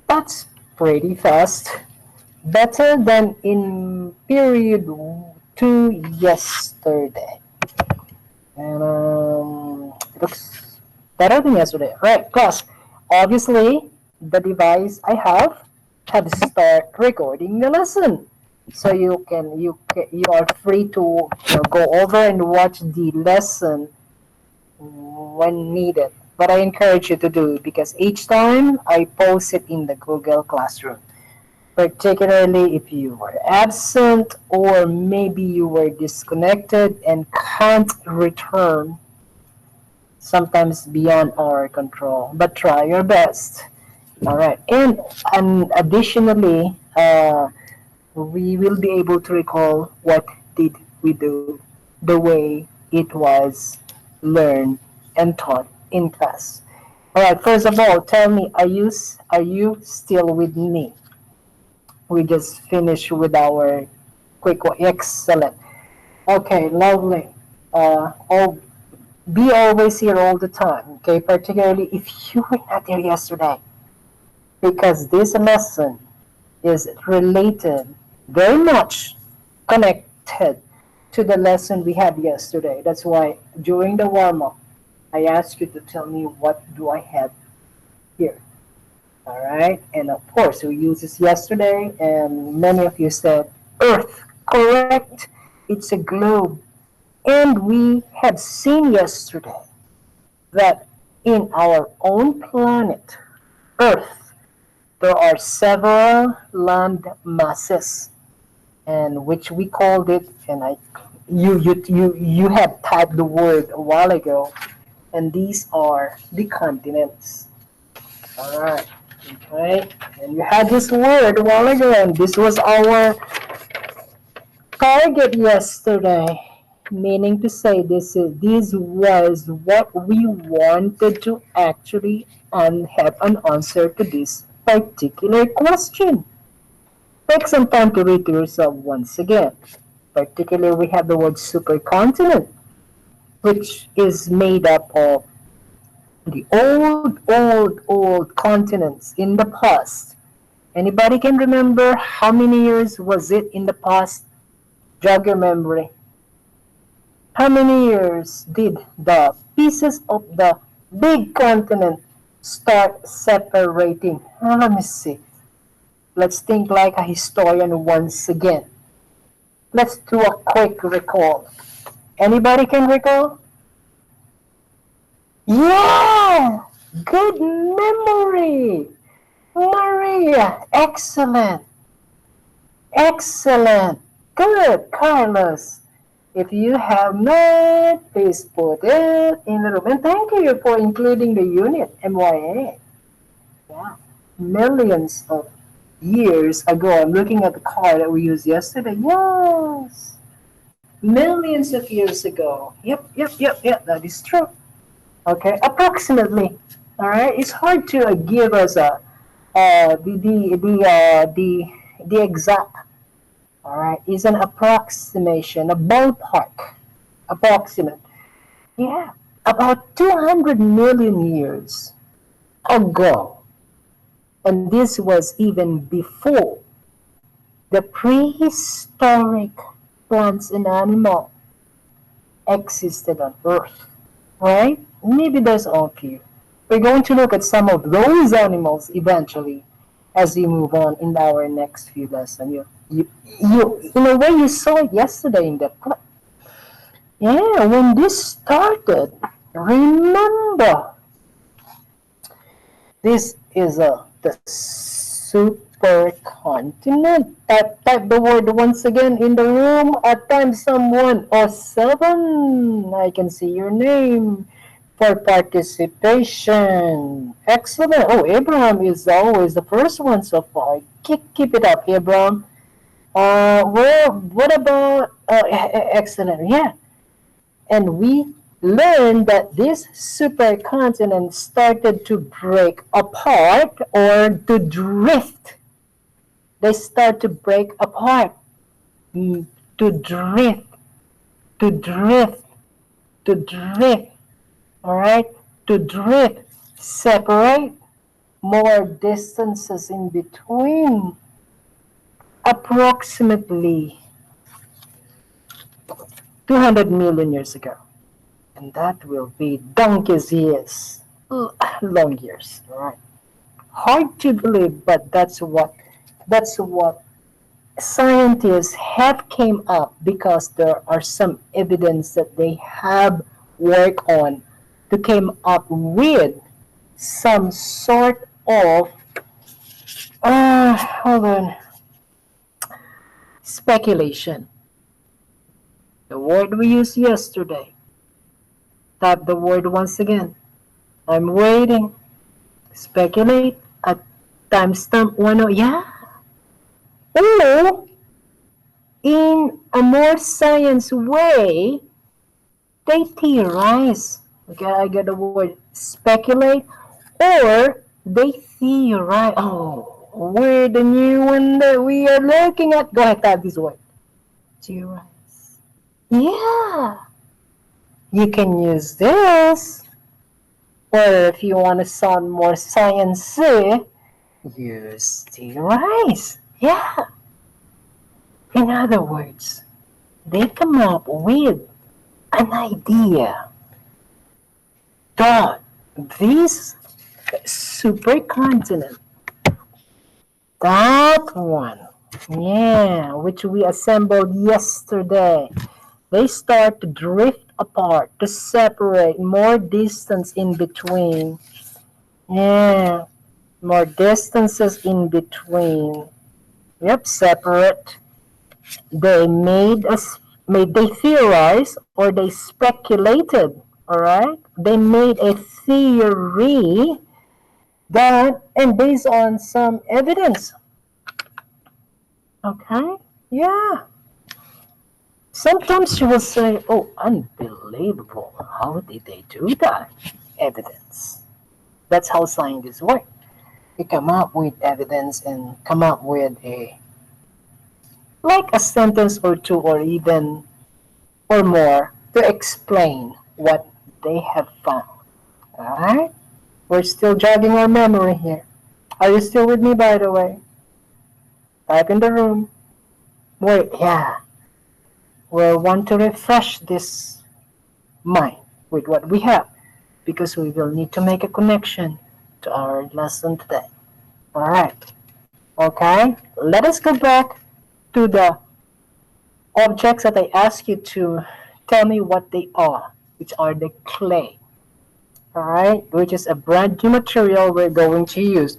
That's pretty fast. Better than in period 2 yesterday. And it looks better than yesterday. Right, plus, obviously, the device I have start recording the lesson. So you are free to go over and watch the lesson when needed. But I encourage you to do it because each time I post it in the Google Classroom. Particularly if you were absent or maybe you were disconnected and can't return, sometimes beyond our control. But try your best. All right. And additionally, we will be able to recall what did we do the way it was learned and taught in class. All right. First of all, tell me, are you still with me? We just finished with our quick one. Excellent. Okay, lovely. Oh, be always here all the time. Okay, particularly if you were not there yesterday, because this lesson is related, very much connected to the lesson we had yesterday. That's why during the warm up, I asked you to tell me what do I have here. All right, and of course we used this yesterday, and many of you said Earth. Correct. It's a globe, and we have seen yesterday that in our own planet, Earth, there are several land masses, and which we called it. And you have typed the word a while ago, and these are the continents. All right. Okay. And you had this word a while ago, and this was our target yesterday. Meaning to say, this was what we wanted to actually have an answer to this particular question. Take some time to read to yourself once again. Particularly, we have the word supercontinent, which is made up of the old continents in the past. Anybody can remember how many years was it in the past? Jog your memory. How many years did the pieces of the big continent start separating? Let me see. Let's think like a historian once again. Let's do a quick recall. Anybody can recall? Yeah! Good memory! Maria, excellent, excellent, good, Carlos. If you have not, please put it in the room. And thank you for including the unit, MYA. Yeah, millions of years ago. I'm looking at the car that we used yesterday. Yes, millions of years ago. Yep. That is true. Okay, approximately. All right, it's hard to give us a the exact. All right, is an approximation, a ballpark, approximate. Yeah, about 200 million years ago, and this was even before the prehistoric plants and animal existed on Earth. Right? Maybe there's all few. We're going to look at some of those animals eventually as we move on in our next few lessons. In a way, you saw it yesterday in that clip. Yeah, when this started, remember, this is the supercontinent. Type the word once again in the room. At times, someone or seven. I can see your name for participation. Excellent. Oh, Abraham is always the first one so far. Keep it up, Abraham. Well, what about excellent? Yeah, and we learned that this supercontinent started to break apart or to drift. They start to break apart, to drift, to drift, to drift. All right, to drift, separate, more distances in between approximately 200 million years ago. And that will be donkey's years, long years, all right? Hard to believe, but that's what scientists have came up because there are some evidence that they have worked on to came up with some sort of hold on, speculation. The word we used yesterday. Type the word once again. I'm waiting. Speculate at timestamp 10. Yeah. Or in a more science way, they theorize. Okay, I get the word speculate, or they theorize. Oh, we're the new one that we are looking at. Go ahead, type this word. Theorize. Yeah, you can use this. Or if you want to sound more sciencey, use theorize. Yeah. In other words, they come up with an idea that this supercontinent, that one, yeah, which we assembled yesterday, they start to drift apart, to separate, more distance in between. Yeah, more distances in between. Yep, separate. They they theorized or they speculated, all right? They made a theory that, and based on some evidence, okay? Yeah. Sometimes you will say, oh, unbelievable. How did they do that? Evidence. That's how scientists work. They come up with evidence and come up with a, like a sentence or two or even or more to explain what they have found. Alright? We're still jogging our memory here. Are you still with me, by the way? Type in the room. Wait, yeah. We'll want to refresh this mind with what we have because we will need to make a connection to our lesson today. Alright. Okay? Let us go back to the objects that I asked you to tell me what they are, which are the clay. Alright? Which is a brand new material we're going to use.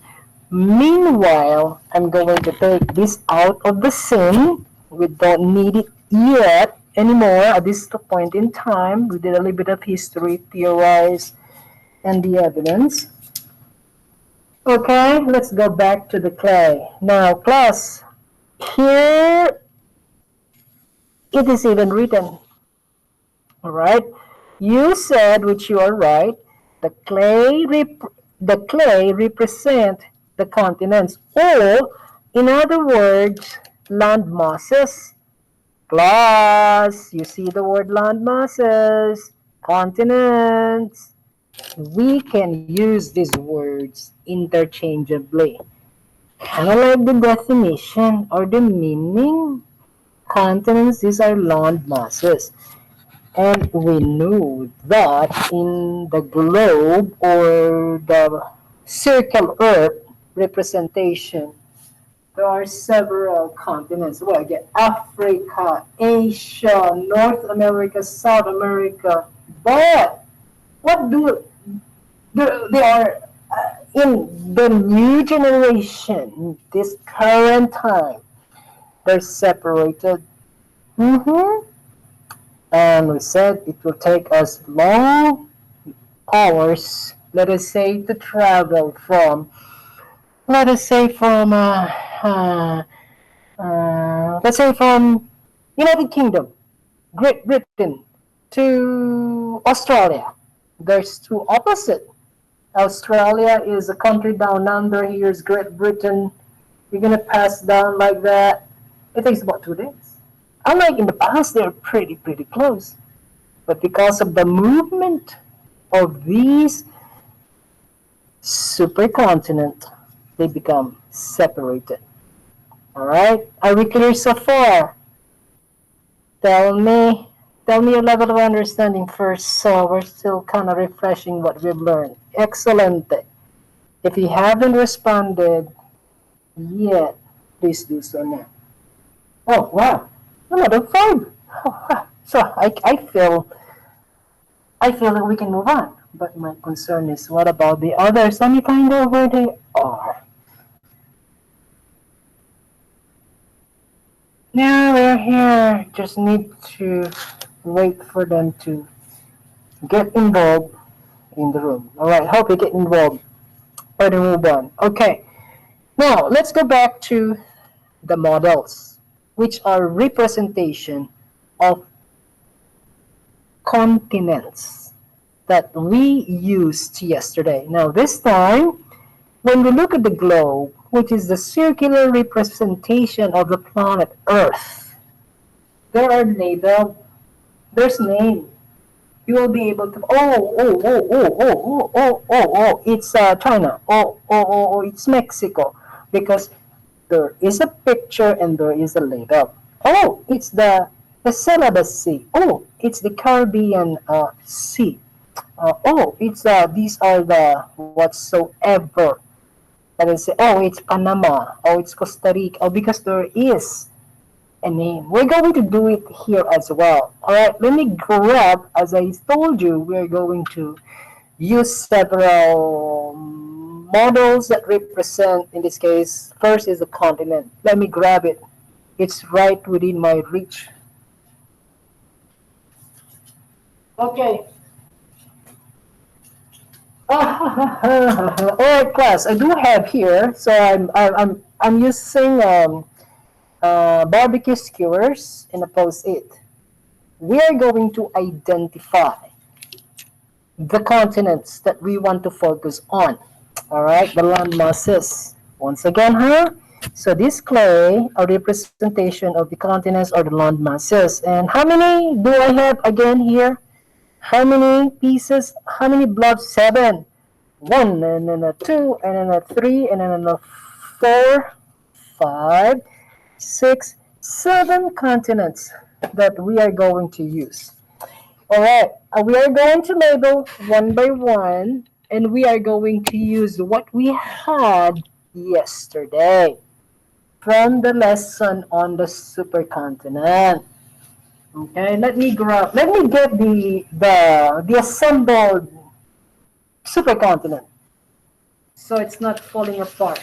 Meanwhile, I'm going to take this out of the scene. We don't need it yet anymore at this point in time. We did a little bit of history, theorize, and the evidence. Okay, let's go back to the clay. Now, class, here it is even written. Alright? You said, which you are right, the the clay represent the continents, or in other words, land masses. Plus, you see the word land masses, continents. We can use these words interchangeably. Kind of like the definition or the meaning. Continents, these are land masses. And we know that in the globe or the circle earth representation, there are several continents. Well, again, Africa, Asia, North America, South America. But what do they are in the new generation, this current time, they're separated. Mm-hmm. And we said it will take us long hours, let us say, to travel from, let us say, from, let's say, from United Kingdom, Great Britain, to Australia. There's two opposite. Australia is a country down under. Here's Great Britain. You're gonna pass down like that. It takes about 2 days. Unlike in the past, they're pretty close. But because of the movement of these supercontinent, they become separated. All right? Are we clear so far? Tell me, tell me your level of understanding first. So we're still kind of refreshing what we've learned. Excellent. If you haven't responded yet, please do so now. Oh wow, another five. Oh, wow. So I feel that we can move on. But my concern is, what about the others? Let me find out where they are. Now they're here. Just need to wait for them to get involved in the room. All right, hope you get involved or to move on. Okay, now let's go back to the models, which are representation of continents that we used yesterday. Now this time, when we look at the globe, which is the circular representation of the planet Earth, there are labeled, there's name. You will be able to, it's China. It's Mexico. Because there is a picture and there is a label. Oh, it's the Celebes Sea. Oh, it's the Caribbean Sea. It's these are the whatsoever. Let us say, oh, it's Panama. Oh, it's Costa Rica. Oh, because there is a name. We're going to do it here as well. All right, let me grab, as I told you, we're going to use several models that represent, in this case, first is the continent. Let me grab it. It's right within my reach. Okay. All right, class. I do have here. So I'm using barbecue skewers and a post-it. We are going to identify the continents that we want to focus on. All right, the land masses. Once again, huh? So this clay, a representation of the continents or the land masses. And how many do I have again here? How many pieces? How many blobs? Seven. One, and then a two, and then a three, and then a four, five, six, seven continents that we are going to use. All right, we are going to label one by one, and we are going to use what we had yesterday from the lesson on the supercontinent. Okay, let me get the assembled supercontinent so it's not falling apart.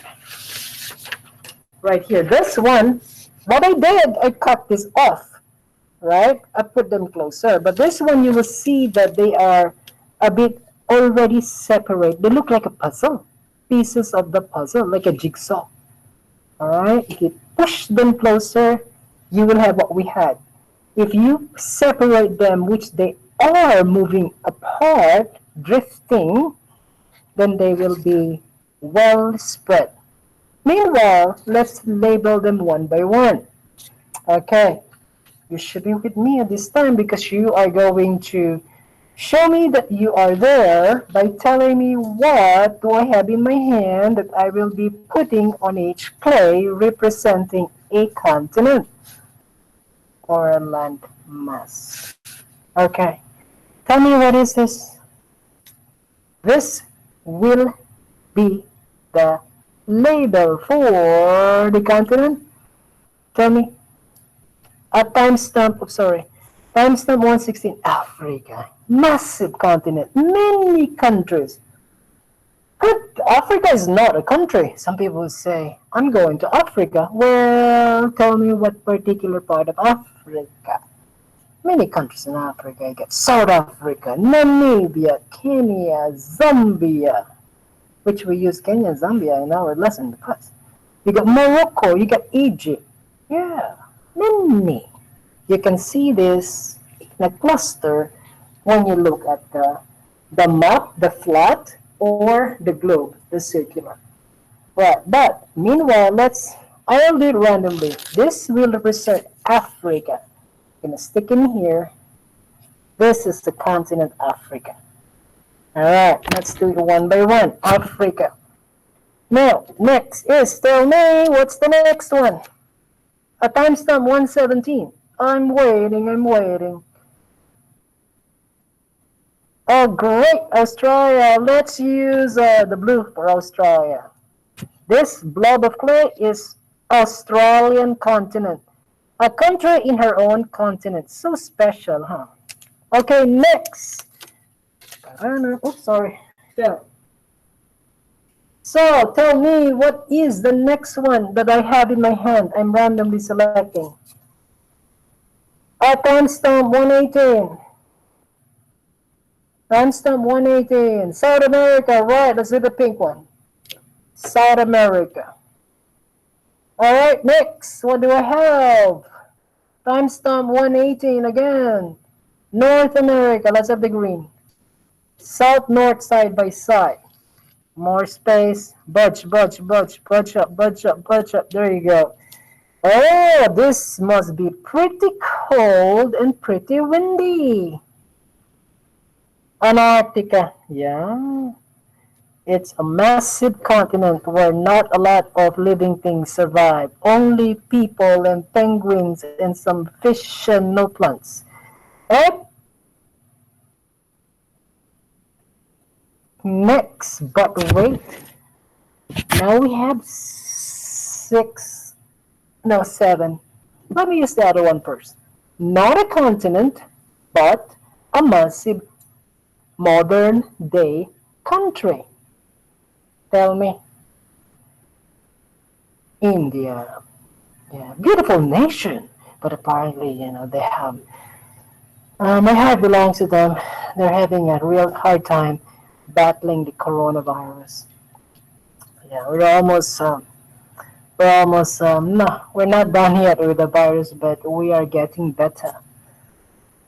Right here, this one, what I did, I cut this off, right? I put them closer. But this one, you will see that they are a bit already separate. They look like a puzzle, pieces of the puzzle, like a jigsaw. All right? If you push them closer, you will have what we had. If you separate them, which they are moving apart, drifting, then they will be well spread. Meanwhile, let's label them one by one. Okay. You should be with me at this time because you are going to show me that you are there by telling me what do I have in my hand that I will be putting on each clay representing a continent or a land mass. Okay, tell me what is this? This will be the label for the continent. Tell me. A timestamp, oh, sorry, timestamp 116, Africa. Massive continent, many countries. But Africa is not a country. Some people say, I'm going to Africa. Well, tell me what particular part of Africa. Many countries in Africa. You got South Africa, Namibia, Kenya, Zambia, which we use Kenya and Zambia in our lesson in the class. You got Morocco, you got Egypt. Yeah, many. You can see this in a cluster when you look at the map, the flat, or the globe, the circular. Right, but meanwhile, I'll do it randomly. This will represent Africa. I'm gonna stick in here. This is the continent Africa. Alright, let's do it one by one. Africa. Now, next is, tell me, what's the next one? A timestamp 117. I'm waiting, I'm waiting. Oh, great, Australia. Let's use the blue for Australia. This blob of clay is Australian continent. A country in her own continent. So special, huh? Okay, next. Oops, sorry. Yeah. So, tell me what is the next one that I have in my hand? I'm randomly selecting. Timestamp 118. Timestamp 118. South America, right? Let's do the pink one. South America. All right, next. What do I have? Timestamp 118 again. North America. Let's have the green. South, north, side by side. More space. Budge, budge, budge. Budge up, budge up, budge up. There you go. Oh, this must be pretty cold and pretty windy. Antarctica. Yeah. It's a massive continent where not a lot of living things survive. Only people and penguins and some fish and no plants. Right? Next, but wait. Now we have six, no, seven. Let me use the other one first. Not a continent, but a massive modern day country. Tell me. India. Yeah, beautiful nation. But apparently, they have. My heart belongs to them. They're having a real hard time battling the coronavirus. Yeah, no, we're not done yet with the virus, but we are getting better.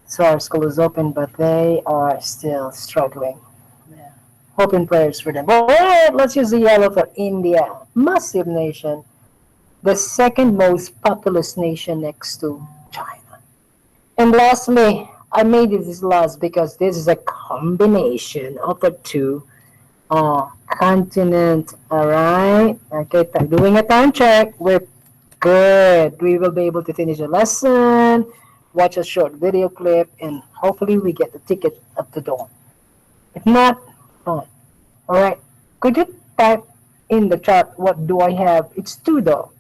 So our school is open, but they are still struggling. Yeah. Hope and prayers for them. All right, let's use the yellow for India. Massive nation. The second most populous nation next to China. And lastly, I made this last because this is a combination of the two continent. All right. Okay, doing a time check. We're good. We will be able to finish the lesson, watch a short video clip, and hopefully we get the ticket up the door. If not, fine. All right. Could you type in the chat what do I have? It's two though.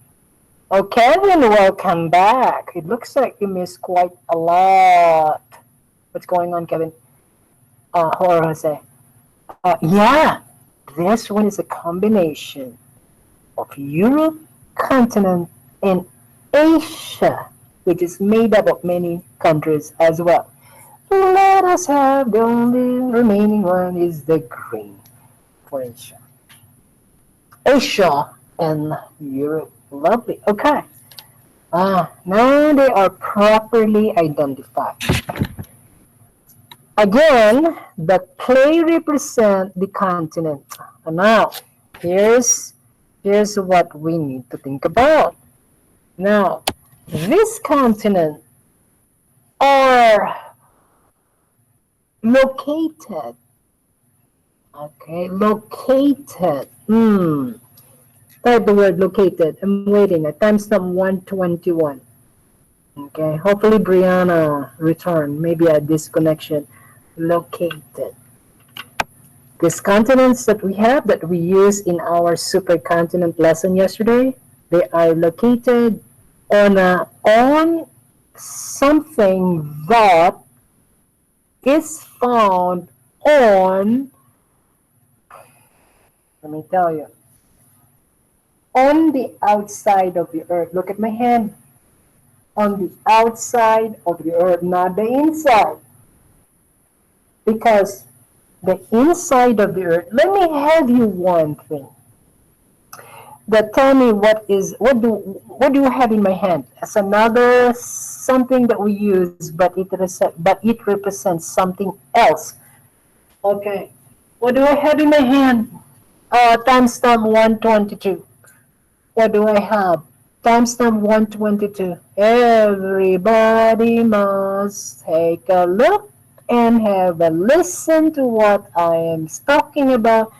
Oh, Kevin, welcome back. It looks like you missed quite a lot. What's going on, Kevin? Or Jose? Yeah, this one is a combination of Europe, continent, and Asia, which is made up of many countries as well. Let us have the only remaining one is the green for Asia. Asia and Europe. Lovely. Okay. Now they are properly identified. Again, the clay represent the continent. And now, here's what we need to think about. Now, this continent are located. Okay, located. Type the word located. I'm waiting at timestamp 121. Okay, hopefully Brianna returned. Maybe a disconnection. Located. These continents that we have that we used in our supercontinent lesson yesterday, they are located on something that is found on, let me tell you, on the outside of the earth. Look at my hand. On the outside of the earth, not the inside. Because the inside of the earth, let me have you one thing. That tell me what do you have in my hand? As another something that we use, but it represents something else. Okay. What do I have in my hand? Timestamp 122. What do I have? Timestamp 122. Everybody must take a look. and have a listen to what I am talking about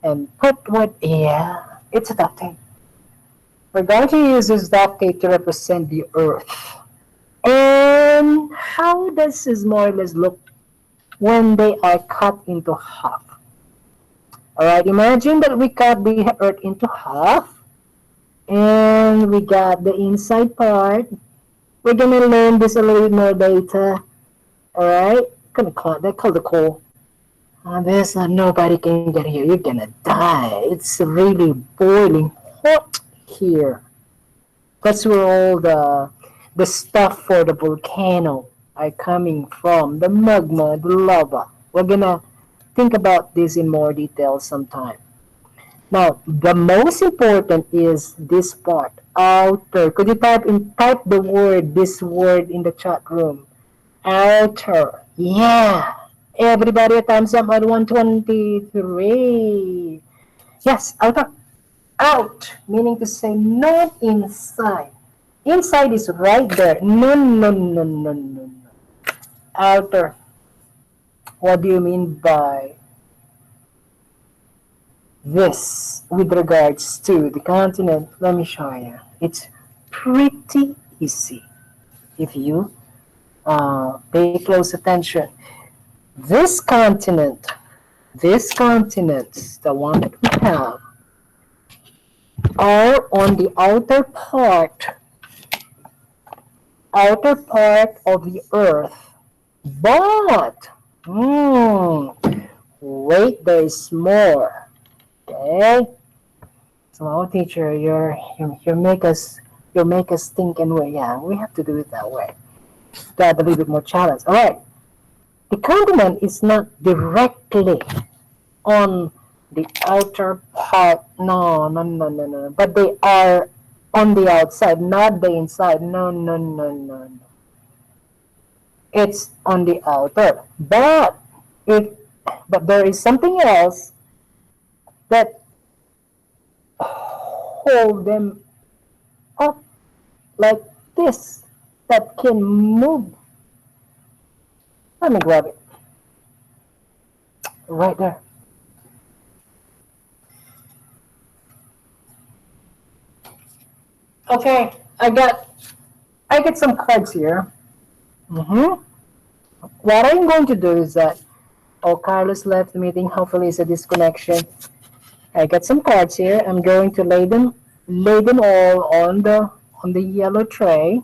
and put what, yeah, it's a duct tape. We're going to use this duct tape to represent the earth. And how does this more or less look when they are cut into half? Alright, imagine that we cut the earth into half and we got the inside part. We're gonna learn this a little bit more later. Alright? Gonna call that called the core. There's nobody can get here. You're gonna die. It's really boiling hot here. That's where all the stuff for the volcano are coming from. The magma, the lava. We're gonna think about this in more detail sometime. Now, the most important is this part, outer. Could you type the word, this word in the chat room? Outer. Yeah. Everybody a thumbs up at 123. Yes, outer. Out, meaning to say not inside. Inside is right there. No, no, no, no, no, no. Outer. What do you mean by this with regards to the continent? Let me show you. It's pretty easy if you pay close attention. This continent, the one that we have, are on the outer part of the earth. But, wait, there's more. Okay? So, our teacher, you make us think and way. Yeah, we have to do it that way. To add a little bit more challenge. All right. The continent is not directly on the outer part. No, no, no, no, no. But they are on the outside, not the inside. No, no, no, no, no. It's on the outer. If but there is something else that hold them up like this that can move. Let me grab it. Right there. Okay, I get some cards here. What I'm going to do is that, oh, Carlos left the meeting. Hopefully it's a disconnection. I got some cards here. I'm going to lay them all on the yellow tray.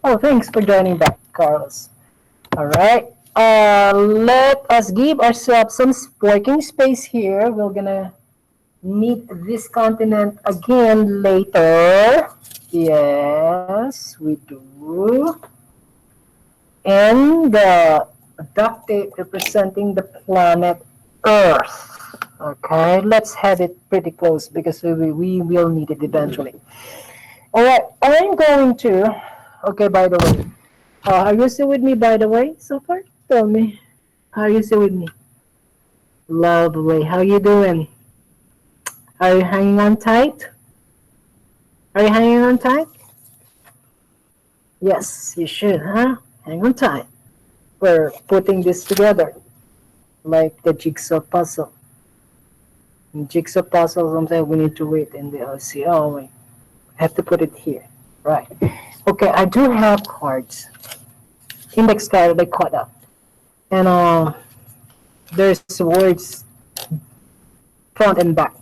Oh, thanks for joining back, Carlos. All right. Let us give ourselves some working space here. We're gonna meet this continent again later. Yes, we do. And the duct tape representing the planet Earth. Okay, let's have it pretty close because we will need it eventually. All right, I'm going to. Okay, by the way, are you still with me? By the way, so far, tell me, are you still with me? Lovely. How you doing? Are you hanging on tight? Are you hanging on tight? Yes, you should, huh? Hang on tight. We're putting this together like the jigsaw puzzle. In jigsaw puzzle, sometimes we need to wait and they'll see, oh, wait, I have to put it here. Right. Okay, I do have cards. Index card that I cut up. And there's words front and back.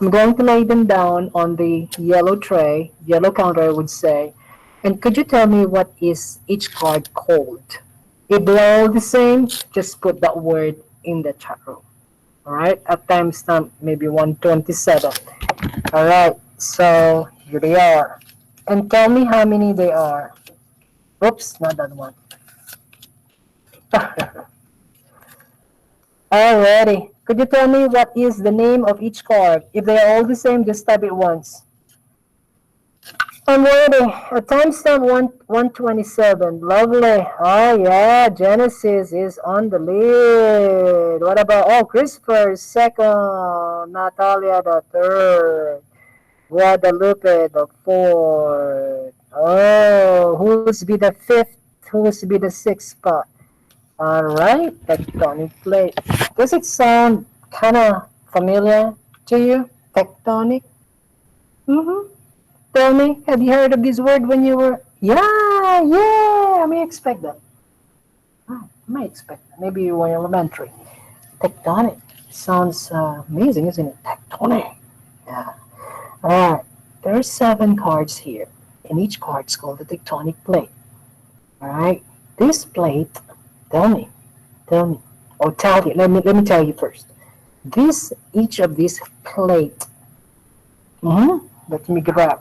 I'm going to lay them down on the yellow tray, yellow counter, I would say. And could you tell me what is each card called? If they're all the same, just put that word in the chat room. All right, at timestamp maybe 127. All right, so here they are. And tell me how many they are. Oops, not that one. Alrighty. Could you tell me what is the name of each card? If they are all the same, just type it once. I'm waiting. A timestamp 127. Lovely. Oh yeah, Genesis is on the lead. What about, oh, Christopher second, Natalia the third, Guadalupe the fourth. Oh, who's be the fifth? Who's be the sixth spot? All right, tectonic plate. Does it sound kind of familiar to you? Tectonic? Mm-hmm. Tell me, have you heard of this word when you were? Yeah, yeah. I may expect that. I may expect that. Maybe you were elementary. Tectonic sounds amazing, isn't it? Tectonic. Yeah. All right. There are 7 cards here, and each card is called the tectonic plate. All right. This plate. Tell me. Tell me. Or tell you. Let me tell you first. Each of these plate. Let me grab.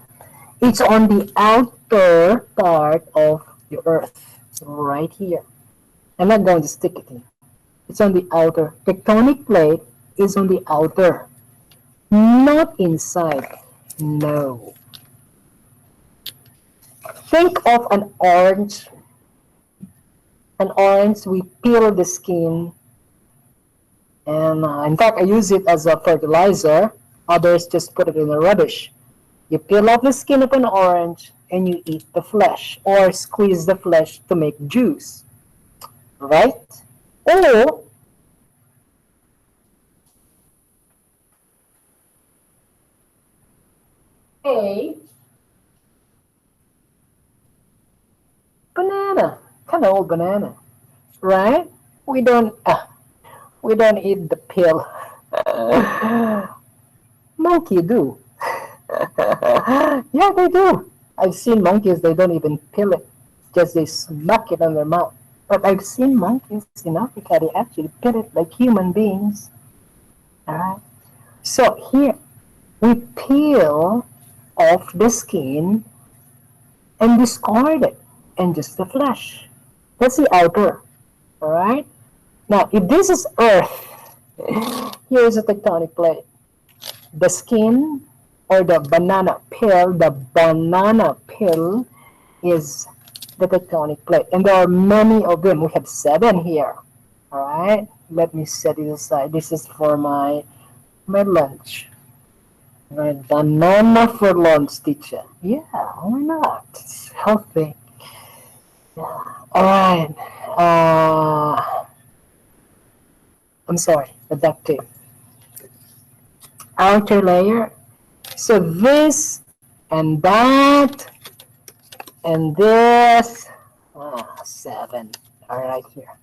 It's on the outer part of the Earth, right here. I'm not going to stick it in. It's on the outer. Tectonic plate is on the outer, not inside. No. Think of an orange. An orange, we peel the skin, and in fact, I use it as a fertilizer. Others just put it in the rubbish. You peel off the skin of an orange and you eat the flesh or squeeze the flesh to make juice, right? Or a banana, kind of old banana, right? We don't, we don't eat the peel. Monkey do. Yeah, they do. I've seen monkeys, they don't even peel it. Just they smack it on their mouth. But I've seen monkeys in Africa, they actually peel it like human beings. Alright? So here, we peel off the skin and discard it and just the flesh. That's the outer. Alright? Now, if this is Earth, here's a tectonic plate. The skin or the banana peel is the tectonic plate. And there are many of them. We have 7 here. Alright? Let me set it aside. This is for my lunch. Right, banana for lunch, teacher. Yeah, why not? It's healthy. Alright. I'm sorry, adaptive. Outer layer. So this and that and this. 7 are right here.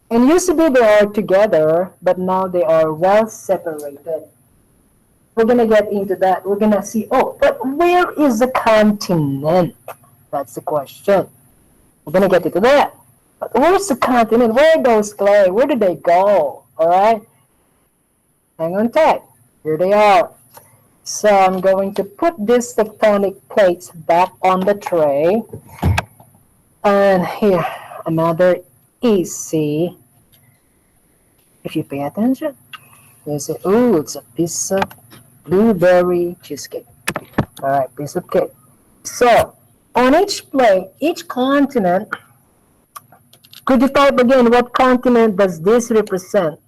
And used to be they are together, but now they are well separated. We're gonna get into that. We're gonna see, oh, but where is the continent? That's the question. We're gonna get into that. But where's the continent? Where goes Clay? Where did they go? All right, hang on tight. Here they are. So I'm going to put these tectonic plates back on the tray. And here, another easy. If you pay attention, there's a, ooh, it's a piece of blueberry cheesecake. All right, piece of cake. So on each plate, each continent, could you type again, what continent does this represent?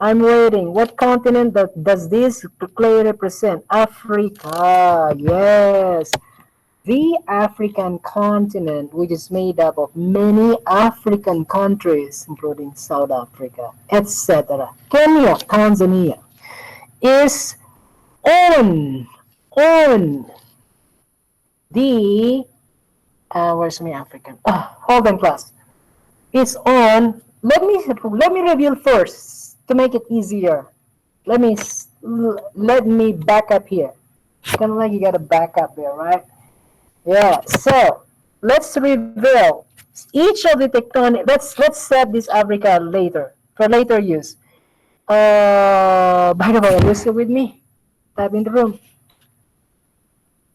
I'm waiting. What continent does this clay represent? Africa. Yes. The African continent, which is made up of many African countries, including South Africa, etc. Kenya, Tanzania, is on the, where's my African? Hold on, class. It's on. Let me reveal first to make it easier. Let me let me back up here. Kind of like you got to back up there, right? Yeah. So let's reveal each of the tectonic. Let's set this Africa later for later use. By the way, are you still with me? Type in the room.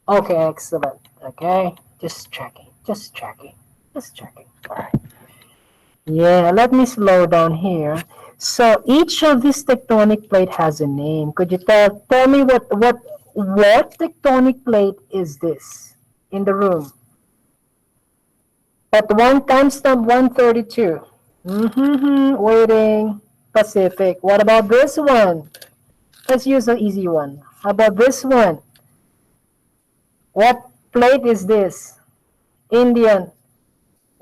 Okay, excellent. Okay, just checking. Just checking. Just checking. All right. Yeah, let me slow down here. So each of these tectonic plate has a name. Could you tell me what tectonic plate is this in the room? At one timestamp 132. Waiting. Pacific. What about this one? Let's use an easy one. How about this one? What plate is this? Indian.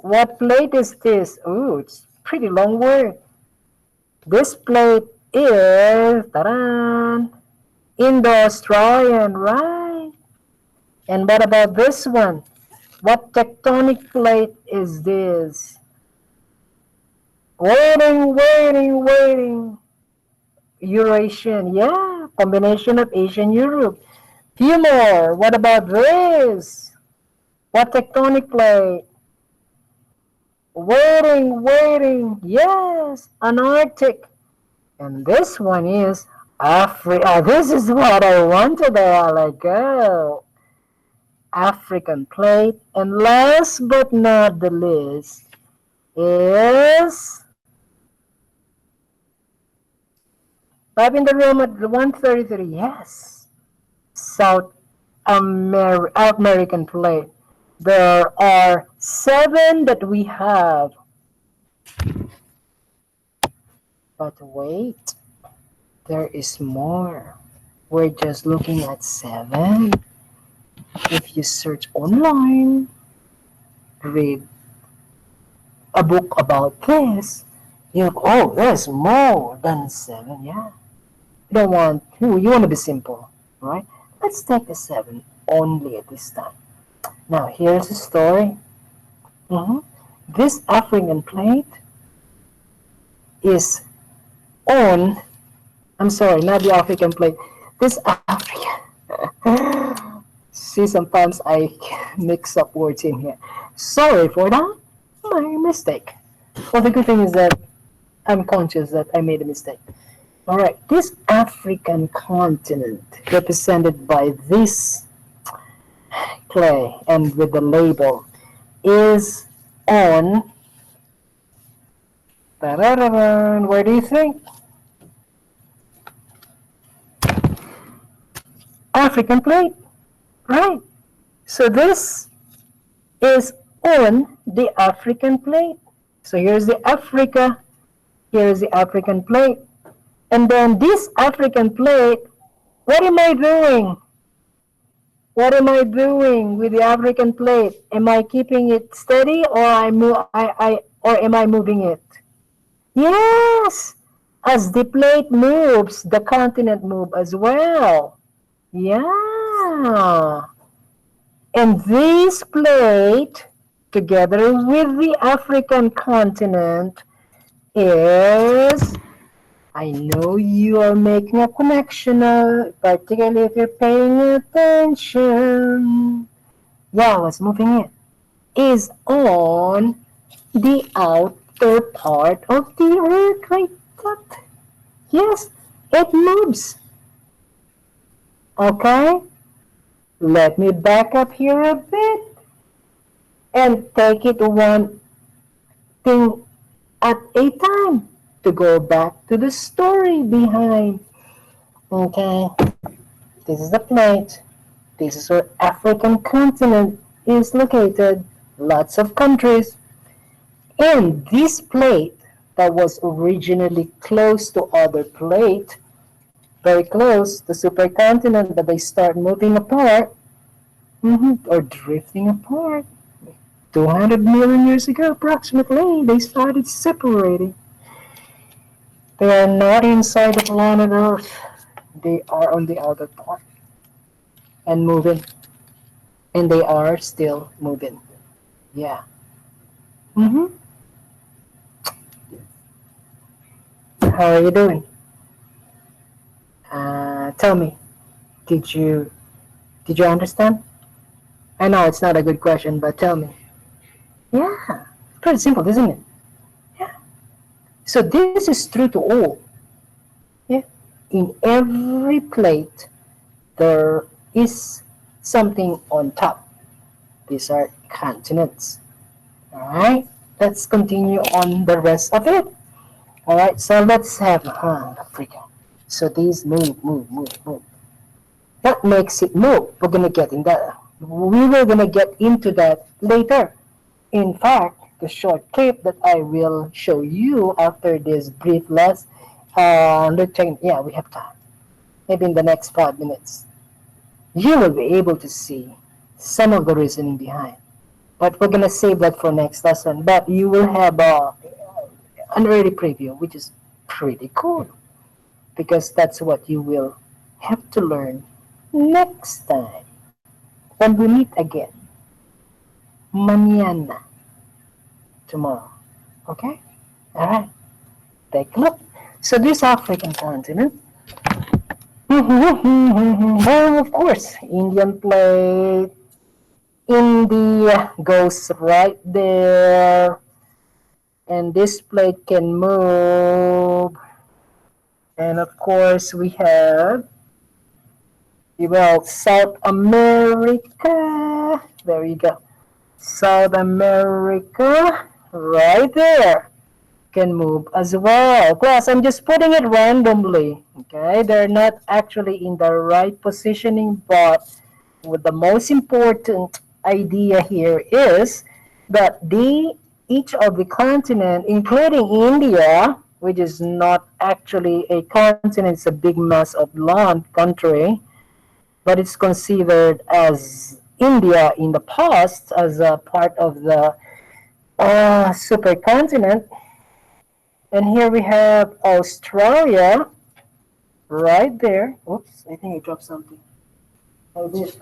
What plate is this? Ooh, it's pretty long word. This plate is ta-da, Indo-Australian, right? And what about this one? What tectonic plate is this? Waiting, waiting, waiting. Eurasian, yeah, combination of Asian Europe. Few more. What about this? What tectonic plate? Waiting, waiting. Yes, Antarctic. And this one is Africa. This is what I wanted a while ago. African plate. And last but not the least is Bob in the room at 133. Yes, South American plate. There are seven that we have. But wait, there is more. We're just looking at seven. If you search online, read a book about this, you oh, there's more than seven. Yeah, you want to be simple, right? Let's take the seven only at this time. Now here's the story. Mhm. This African plate is on. I'm sorry, not the African plate. This African. See, sometimes I mix up words in here. Sorry for that. My mistake. Well, the good thing is that I'm conscious that I made a mistake. All right, this African continent represented by this clay and with the label is on. Where do you think? African plate, right? So this is on the African plate. So here's the Africa, here's the African plate. And then this African plate, what am I doing? What am I doing with the African plate? Am I keeping it steady or or am I moving it? Yes! As the plate moves, the continent moves as well. Yeah. And this plate, together with the African continent, is, I know you are making a connection, particularly if you're paying attention. Yeah, what's moving it? Is on the outer part of the earth, right? Yes, it moves. Okay? Let me back up here a bit and take it one thing at a time to go back to the story behind. Okay, this is the plate. This is where African continent is located. Lots of countries. And this plate that was originally close to other plate, very close to supercontinent, but they start moving apart, or drifting apart. 200 million years ago, approximately, they started separating. They are not inside the planet Earth. They are on the outer part and moving. And they are still moving. Yeah. Mm-hmm. How are you doing? Tell me, did you did you understand? I know it's not a good question, but tell me. Yeah, pretty simple, isn't it? Yeah. So this is true to all. Yeah. In every plate, there is something on top. These are continents. All right. Let's continue on the rest of it. All right. So let's have Africa. So these move, move, move, move. What makes it move? We're gonna get in that. We were gonna get into that later. In fact, the short clip that I will show you after this brief lesson, yeah, we have time. Maybe in the next 5 minutes, you will be able to see some of the reasoning behind. But we're gonna save that for next lesson. But you will have an early preview, which is pretty cool because that's what you will have to learn next time when we meet again. Mañana, tomorrow. Okay? Alright, take a look. So this African continent, well, of course, Indian plate, India goes right there, and this plate can move. And of course, we have, well, South America. There you go. South America, right there, can move as well. Plus, I'm just putting it randomly. Okay, they're not actually in the right positioning, but what the most important idea here is that each of the continent, including India, which is not actually a continent, it's a big mass of land country, but it's considered as India in the past as a part of the supercontinent. And here we have Australia right there. Oops, I think I dropped something. Oh, this.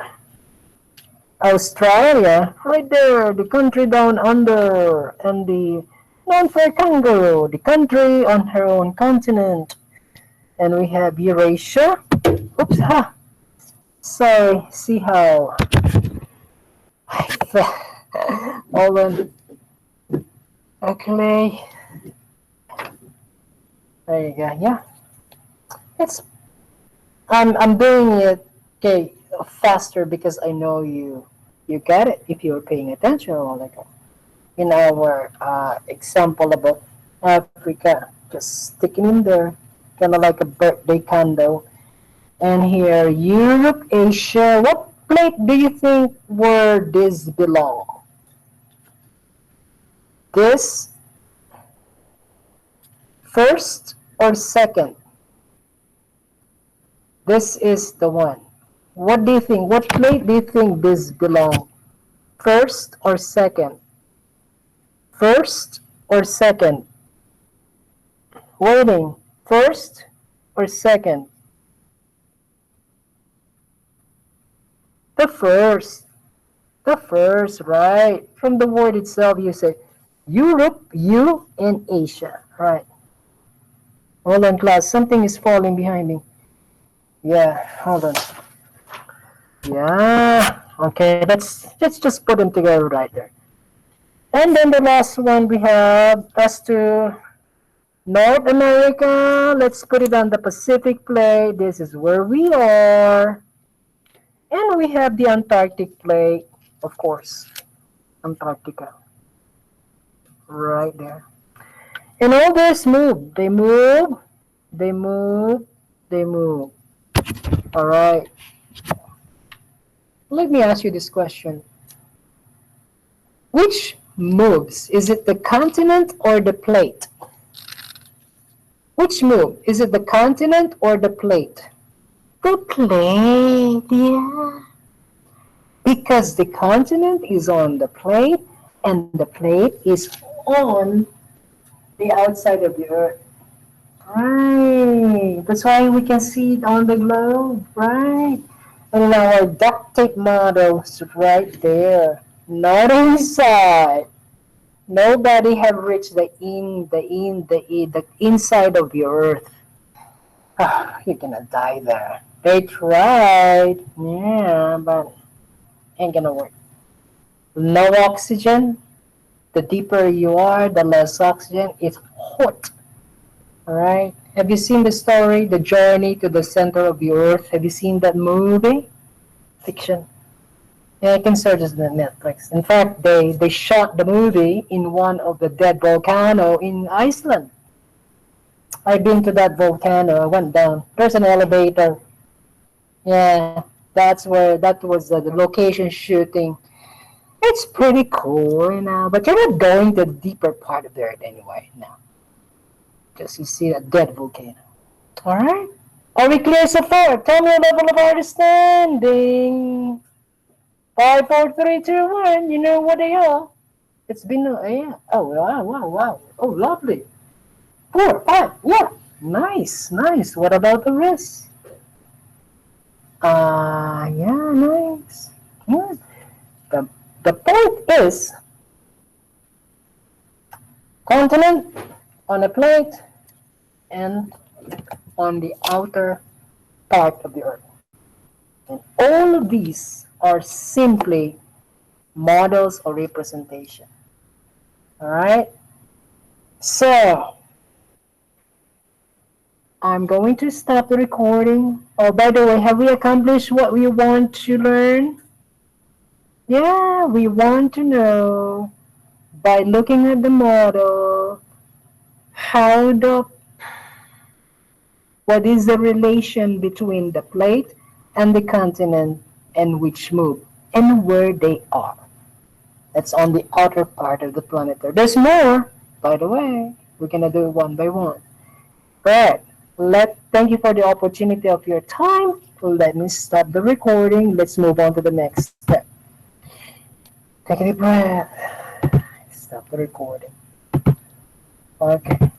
Australia right there, the country down under, and the known for kangaroo, the country on her own continent. And we have Eurasia. Oops, ha. Sorry, see how. Hold on. Okay. There you go. Yeah. It's I'm doing it okay faster because I know you get it if you're paying attention. Like in our example about Africa, just sticking in there, kind of like a birthday candle. And here, Europe, Asia. What plate do you think where this belong? This first or second? This is the one. What do you think? What plate do you think this belong? First or second? First or second? Waiting. First or second? The first. The first, right? From the word itself, you say Europe, you, and Asia, right? Hold on, class. Something is falling behind me. Yeah, hold on. Yeah. Okay, let's just put them together right there. And then the last one we have us to North America. Let's put it on the Pacific plate. This is where we are. And we have the Antarctic plate, of course. Antarctica. Right there. And all this move. They move. They move. They move. All right. Let me ask you this question. Which moves? Is it the continent or the plate? Which move? Is it the continent or the plate? The plate, yeah. Because the continent is on the plate and the plate is on the outside of the earth. Right. That's why we can see it on the globe, right? And our duct tape model is right there. Not inside. Nobody have reached the inside of the earth. You're gonna die there. They tried, yeah, but ain't gonna work. No oxygen. The deeper you are, the less oxygen. It's hot. All right. Have you seen the story, The Journey to the Center of the Earth? Have you seen that movie? Fiction. Yeah, I can search it on Netflix. In fact, they shot the movie in one of the dead volcano in Iceland. I've been to that volcano. I went down. There's an elevator. Yeah, that was the location shooting. It's pretty cool, but you're not going to the deeper part of the earth anyway. No, because you see a dead volcano. All right. Are we clear so far? Tell me your level of understanding. Five, four, three, two, one. You know what they are. It's been, yeah. Oh, wow, wow, wow. Oh, lovely. Four, five, yeah. Nice, nice. What about the rest? Yeah, nice. Yeah. The, the point is continent on a plate and on the outer part of the earth. And all of these are simply models or representation. All right. So I'm going to stop the recording. Oh, by the way, have we accomplished what we want to learn? Yeah, we want to know by looking at the model how the what is the relation between the plate and the continent and which move and where they are. That's on the outer part of the planet. There's more, by the way. We're gonna do it one by one. But thank you for the opportunity of your time. Let me stop the recording. Let's move on to the next step. Take a deep breath. Stop the recording. Okay.